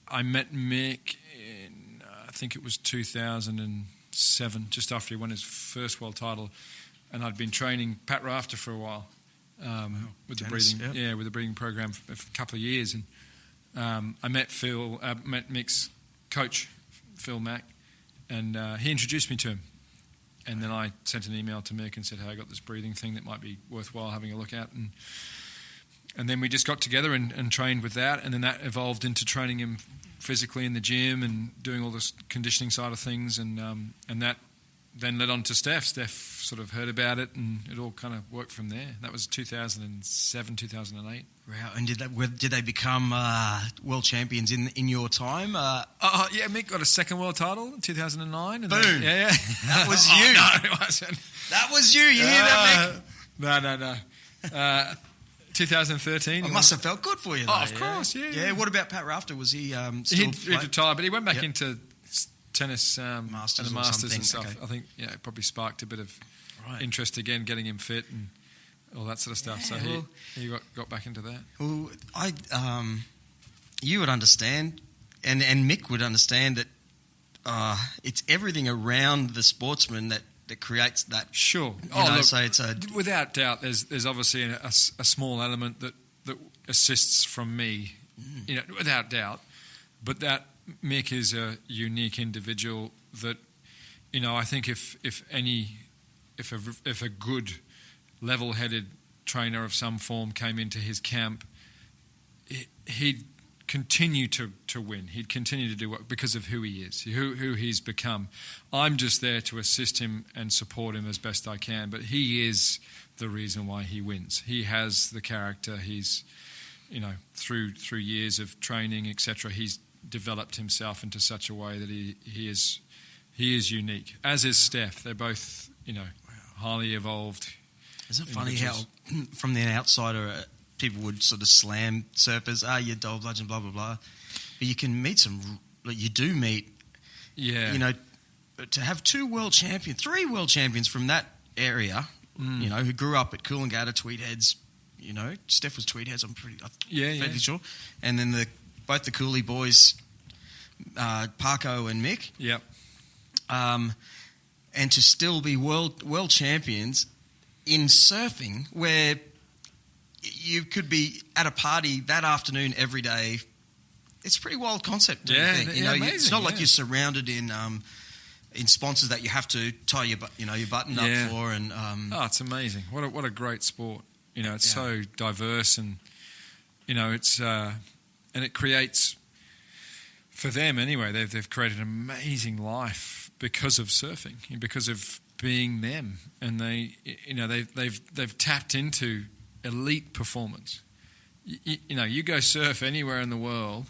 I met Mick in, I think it was 2007, just after he won his first world title, and I'd been training Pat Rafter for a while with the breathing program for a couple of years, and I met Mick's coach, Phil Mack, and he introduced me to him. And then I sent an email to Mick and said, hey, I got this breathing thing that might be worthwhile having a look at. And then we just got together and trained with that. And then that evolved into training him physically in the gym and doing all this conditioning side of things. And that then led on to Steph. Steph sort of heard about it, and it all kind of worked from there. That was 2007, 2008. Wow. And did they become world champions in your time? Yeah, Mick got a second world title in 2009. Boom. Then, yeah. That was you. No, it wasn't. That was you. You hear that, Mick? No. 2013. It must have felt good for you, though. Oh, of course, yeah. Yeah, what about Pat Rafter? Was he He'd retired, but he went back into tennis Masters and the Masters and stuff. Okay. I think it probably sparked a bit of interest again, getting him fit and all that sort of stuff. Yeah, so he got back into that. Well, you would understand, and Mick would understand that it's everything around the sportsman that creates that. Sure. Look, so it's without doubt, there's obviously a small element that assists from me, without doubt. But that Mick is a unique individual that, I think if a good, level-headed trainer of some form came into his camp, he'd continue to win. He'd continue to do what because of who he is, who he's become. I'm just there to assist him and support him as best I can, but he is the reason why he wins. He has the character. He's, through years of training, etc., he's developed himself into such a way that he is unique, as is Steph. They're both, highly evolved. Isn't it funny how, from the outsider, people would sort of slam surfers, you're dog bludgeon, blah, blah, blah. But you can meet you do meet, to have three world champions from that area, who grew up at Coolangatta, Tweed Heads, Steph was Tweed Heads, I'm fairly sure. And then both the Cooley boys, Parko and Mick. Yep. And to still be world champions in surfing, where you could be at a party that afternoon every day. It's a pretty wild concept, don't you think? Amazing, it's not like you're surrounded in sponsors that you have to tie your button up for. And it's amazing. What a great sport. It's so diverse, and it's and it creates, for them anyway, they've created an amazing life because of surfing, because of being them, and they've tapped into elite performance. You go surf anywhere in the world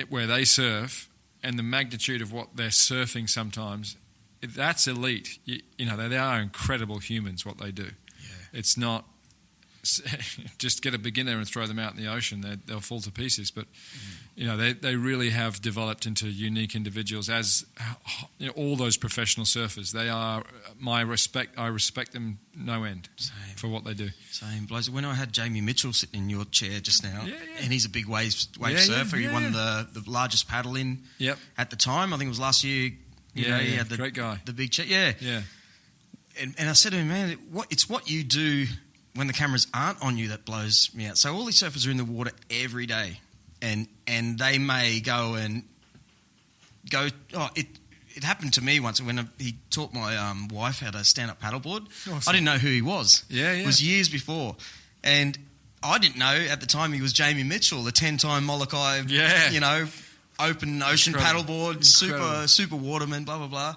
where they surf, and the magnitude of what they're surfing sometimes, that's elite. They are incredible humans, what they do. Yeah. It's not just get a beginner and throw them out in the ocean. They'll fall to pieces. But, they really have developed into unique individuals, as all those professional surfers. They are my respect. I respect them no end for what they do. Same. When I had Jamie Mitchell sitting in your chair just now, and he's a big wave surfer. He won the largest paddle in at the time. I think it was last year. He had the great guy. The big chair. Yeah. And I said to him, man, it's what you do when the cameras aren't on you that blows me out. So all these surfers are in the water every day, and they may go. It happened to me once when he taught my wife how to stand up paddleboard. Awesome. I didn't know who he was. It was years before, and I didn't know at the time he was Jamie Mitchell, the 10-time Molokai. Open ocean paddleboard, super waterman, blah blah blah.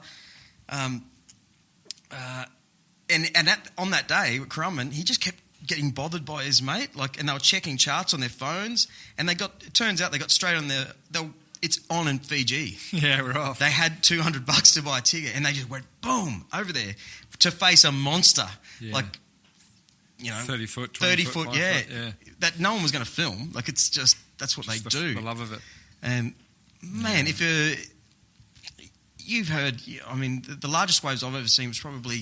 On that day with Crumman, he just kept getting bothered by his mate, and they were checking charts on their phones, and it turns out they got straight on it's on in Fiji. Yeah, we're off. They had $200 to buy a ticket, and they just went boom over there to face a monster, 30 foot, 20 foot, foot, yeah, that no one was going to film. It's just that's what they do. The love of it. And man, if you've heard, the largest waves I've ever seen was probably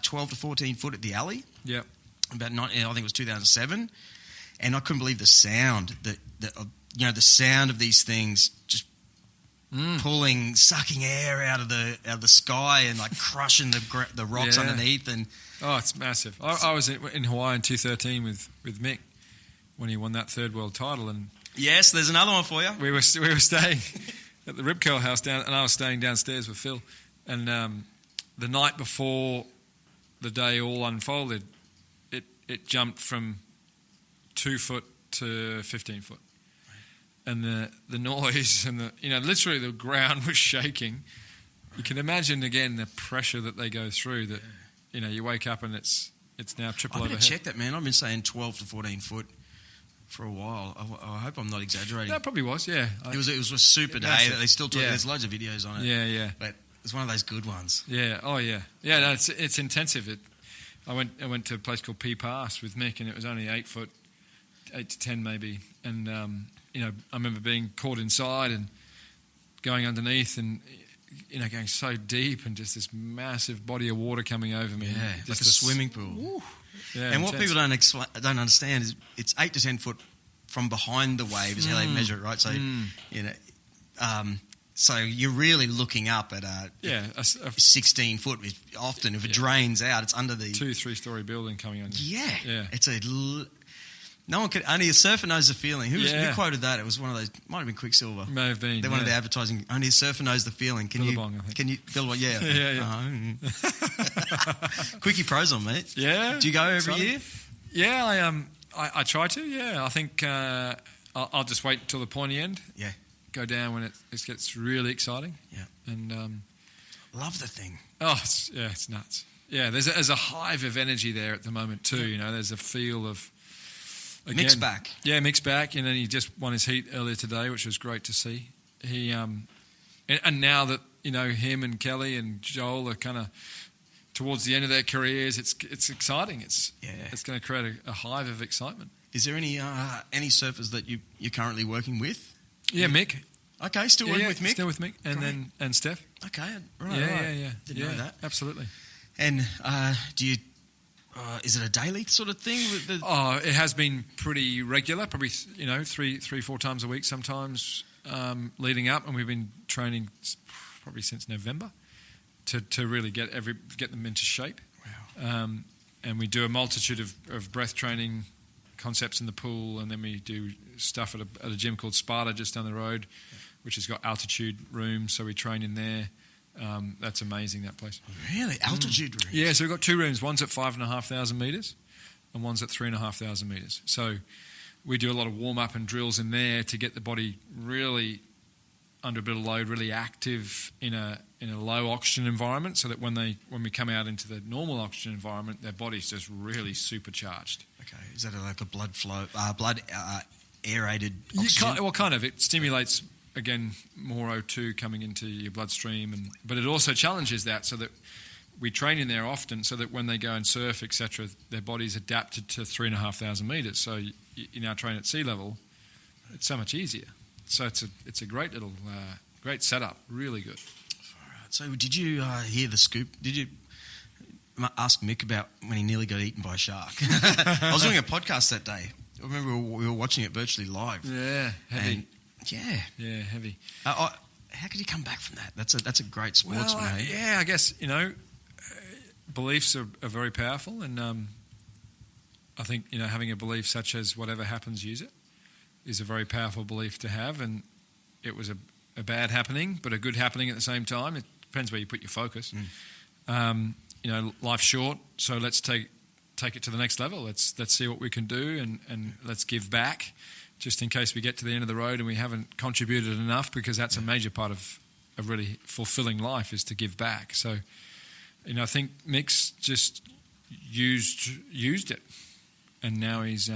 12 to 14 foot at the alley. Yeah. I think it was 2007, and I couldn't believe the sound the sound of these things just sucking air out of the sky and like crushing the rocks underneath. And it's massive. I was in Hawaii in 2013 with Mick when he won that third world title, and yes, there's another one for you. We were staying at the Rip Curl house and I was staying downstairs with Phil, and the night before the day all unfolded, it jumped from 2 foot to 15 foot. And the noise and literally the ground was shaking. You can imagine again the pressure that they go through. That you wake up and it's now triple overhead. I'm going to check that, man. I've been saying 12 to 14 foot for a while. I hope I'm not exaggerating. That probably was, yeah. It was a super day. They still talk. There's loads of videos on it. Yeah. But it's one of those good ones. Yeah. Oh yeah. Yeah. No, it's intensive. I went to a place called P Pass with Mick, and it was only 8 foot, 8 to 10 maybe, and I remember being caught inside and going underneath and, going so deep and just this massive body of water coming over me. Yeah, just like a swimming pool. Yeah, and what people don't understand is it's 8 to 10 foot from behind the wave is how they measure it, right? So, so you're really looking up at a 16 foot. Often, if it drains out, it's under the 2-3 story building coming on you. Yeah. It's no one could. Only a surfer knows the feeling. Who quoted that? It was one of those. Might have been Quiksilver. May have been. They're one of the advertising. Only a surfer knows the feeling. Billabong, I think. Can you Billabong? Yeah. Quickie Pro's on, mate. Yeah. Do you go every year? Yeah, I try to. Yeah, I think I'll just wait till the pointy end. Yeah. Go down when it gets really exciting. Yeah. And love the thing. Oh, it's nuts. Yeah, there's a hive of energy there at the moment too. There's a feel of. Again, Mick's back. Yeah, Mick's back, and then he just won his heat earlier today, which was great to see. He and now that him and Kelly and Joel are kind of towards the end of their careers, it's exciting. It's going to create a hive of excitement. Is there any surfers that you're currently working with? Yeah, Mick. Okay, still working with Mick. Still with Mick, and Steph. Okay, right. Yeah. Didn't know that. Absolutely. And do you? Is it a daily sort of thing? It has been pretty regular, probably 3-4 times a week sometimes leading up, and we've been training probably since November to really get them into shape. Wow. And we do a multitude of breath training concepts in the pool, and then we do stuff at a gym called Sparta just down the road, which has got altitude rooms, so we train in there. That's amazing, that place. Really? Altitude rooms? Yeah, so we've got 2 rooms. One's at 5,500 metres and one's at 3,500 metres. So we do a lot of warm-up and drills in there to get the body really under a bit of load, really active in a low oxygen environment, so that when we come out into the normal oxygen environment, their body's just really supercharged. Okay. Is that like a blood flow, aerated oxygen? Kind of. It stimulates... Again, more O2 coming into your bloodstream, but it also challenges that, so that we train in there often, so that when they go and surf, etc., their body's adapted to 3,500 metres. So you now train at sea level, it's so much easier. So it's a great little great setup, really good. All right. So did you hear the scoop? Did you ask Mick about when he nearly got eaten by a shark? I was doing a podcast that day. I remember we were watching it virtually live. Yeah, heavy. Yeah, heavy. How could you come back from that? That's a great sportsman. I guess beliefs are very powerful, and I think having a belief such as whatever happens, use it, is a very powerful belief to have. And it was a bad happening, but a good happening at the same time. It depends where you put your focus. Life's short, so let's take it to the next level. Let's see what we can do, and let's give back. Just in case we get to the end of the road and we haven't contributed enough, because that's a major part of a really fulfilling life, is to give back. So, I think Mick's just used it, and now he's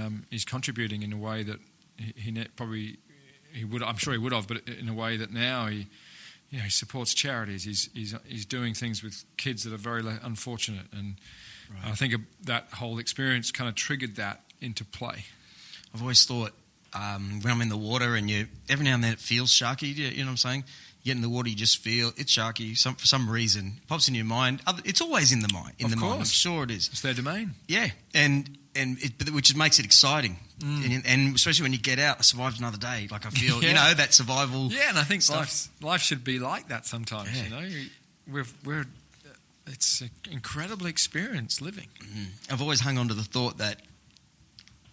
contributing in a way that he would. I'm sure he would have, but in a way that now he supports charities. He's doing things with kids that are very unfortunate, and I think that whole experience kind of triggered that into play. I've always thought. When I'm in the water and every now and then it feels sharky, you know what I'm saying? You get in the water, you just feel it's sharky for some reason. It pops in your mind. It's always in the mind. Of course. I'm sure it is. It's their domain. Yeah. And which makes it exciting, and especially when you get out, I survived another day. Like I feel, that survival. Yeah, and I think life should be like that sometimes. Yeah. It's an incredible experience living. I've always hung on to the thought that,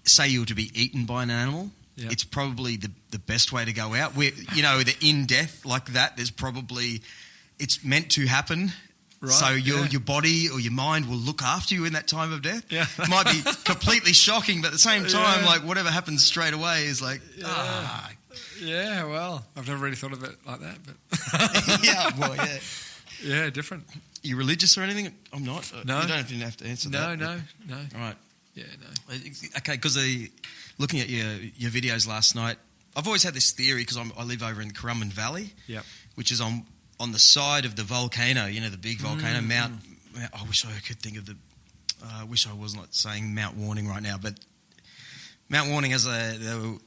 say you were to be eaten by an animal, it's probably the best way to go out. Where the in death like that, there's probably it's meant to happen. Right, so your body or your mind will look after you in that time of death. Yeah. It might be completely shocking, but at the same time, like whatever happens straight away is like, Yeah, well, I've never really thought of it like that, but yeah, different. Are you religious or anything? I'm not. No, you don't even have to answer that. No. All right. Yeah, no. Okay, because looking at your videos last night, I've always had this theory because I live over in the Currumbin Valley, which is on the side of the volcano, the big volcano, Mount. I wish I could think of I wish I was not saying Mount Warning right now, but Mount Warning has the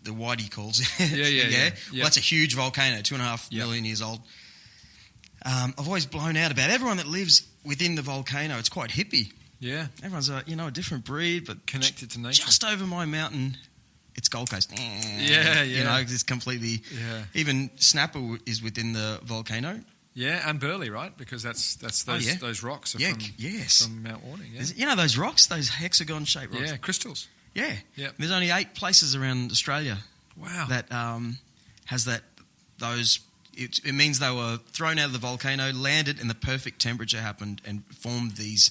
Whitey calls. Yeah. Well, that's a huge volcano, 2.5 million years old. I've always blown out about everyone that lives within the volcano. It's quite hippie. Yeah. Everyone's a different breed, but connected to nature. Just over my mountain, it's Gold Coast. Yeah. It's completely. Yeah. Even Snapper is within the volcano. Yeah, and Burleigh, right? Because that's those rocks are from Mount Warning. Yeah. Those rocks, those hexagon-shaped rocks. Yeah, crystals. Yeah. Yep. There's only 8 places around Australia. Wow. That has those. It means they were thrown out of the volcano, landed, and the perfect temperature happened and formed these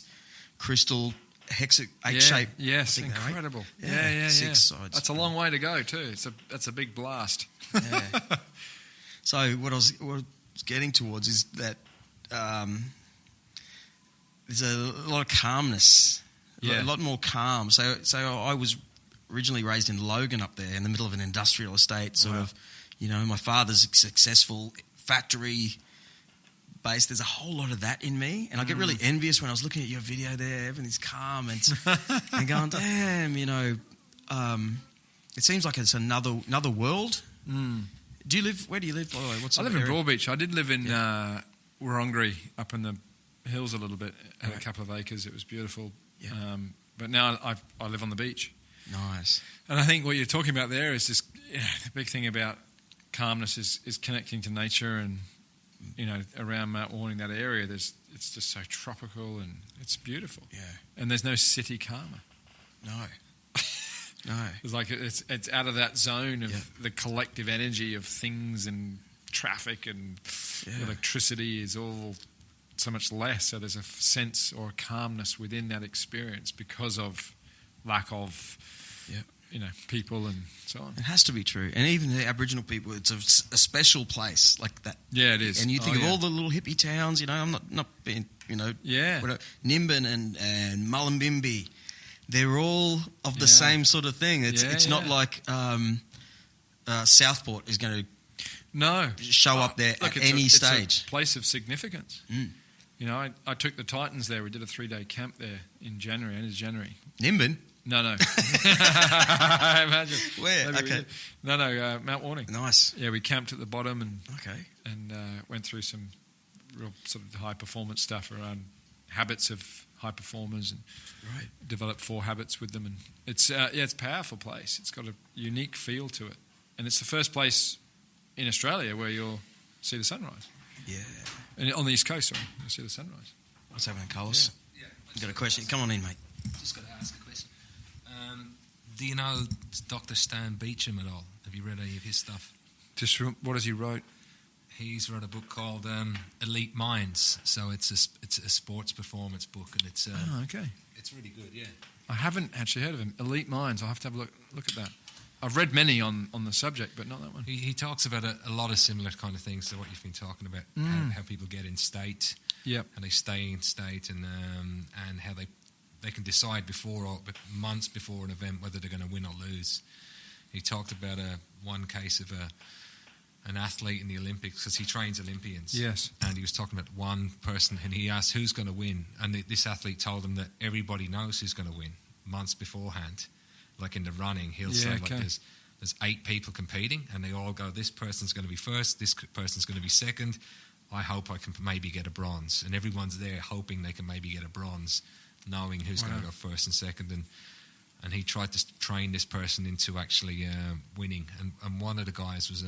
crystal H-shape. Yes, incredible. Yeah. 6 sides. That's a long way to go too. That's a big blast. Yeah. So what I was getting towards is that there's a lot of calmness, a lot more calm. So I was originally raised in Logan up there in the middle of an industrial estate, sort of. My father's a successful factory base. There's a whole lot of that in me. And I get really envious when I was looking at your video there. Everything's calm and going, damn, it seems like it's another world. Where do you live, by the way? I live in Broadbeach. I did live in Wurrungree, up in the hills a little bit, had a couple of acres. It was beautiful. Yeah. But now I live on the beach. Nice. And I think what you're talking about there is just the big thing about calmness is connecting to nature, and around Mount Warning, that area, it's just so tropical and it's beautiful. Yeah. And there's no city karma. No. It's like it's out of that zone of the collective energy of things and traffic and electricity is all so much less. So there's a sense or a calmness within that experience because of lack of people and so on. It has to be true. And even the Aboriginal people, it's a special place like that. Yeah, it is. And you think of all the little hippie towns, I'm not being, Nimbin and Mullumbimby, they're all of the same sort of thing. It's not like Southport is going to show up there at any stage. It's a place of significance. I took the Titans there. We did a 3-day camp there in January, end of January. Nimbin? No. I imagine. Where? Okay. No, Mount Warning. Nice. Yeah, we camped at the bottom and went through some real sort of high performance stuff around habits of high performers and developed 4 habits with them. And it's a powerful place. It's got a unique feel to it. And it's the first place in Australia where you'll see the sunrise. Yeah. And on the East Coast, you'll see the sunrise. What's happening, Carlos? Yeah. You got a question? Come on in, mate. Just got to ask a question. Do you know Dr. Stan Beecham at all? Have you read any of his stuff? Just what has he wrote? He's wrote a book called Elite Minds. So it's a sports performance book, and it's okay. It's really good. Yeah. I haven't actually heard of him. Elite Minds. I'll have to have a look at that. I've read many on the subject, but not that one. He talks about a lot of similar kind of things to what you've been talking about. How people get in state. Yep. How they stay in state, and how they can decide months before an event whether they're going to win or lose. He talked about one case of an athlete in the Olympics, because he trains Olympians. Yes. And he was talking about one person, and he asked who's going to win, and this athlete told him that everybody knows who's going to win months beforehand. Like in the running, he'll say like there's 8 people competing, and they all go, this person's going to be first, this person's going to be second. I hope I can maybe get a bronze, and everyone's there hoping they can maybe get a bronze, knowing who's going to go first and second. And and he tried to train this person into actually winning. And one of the guys was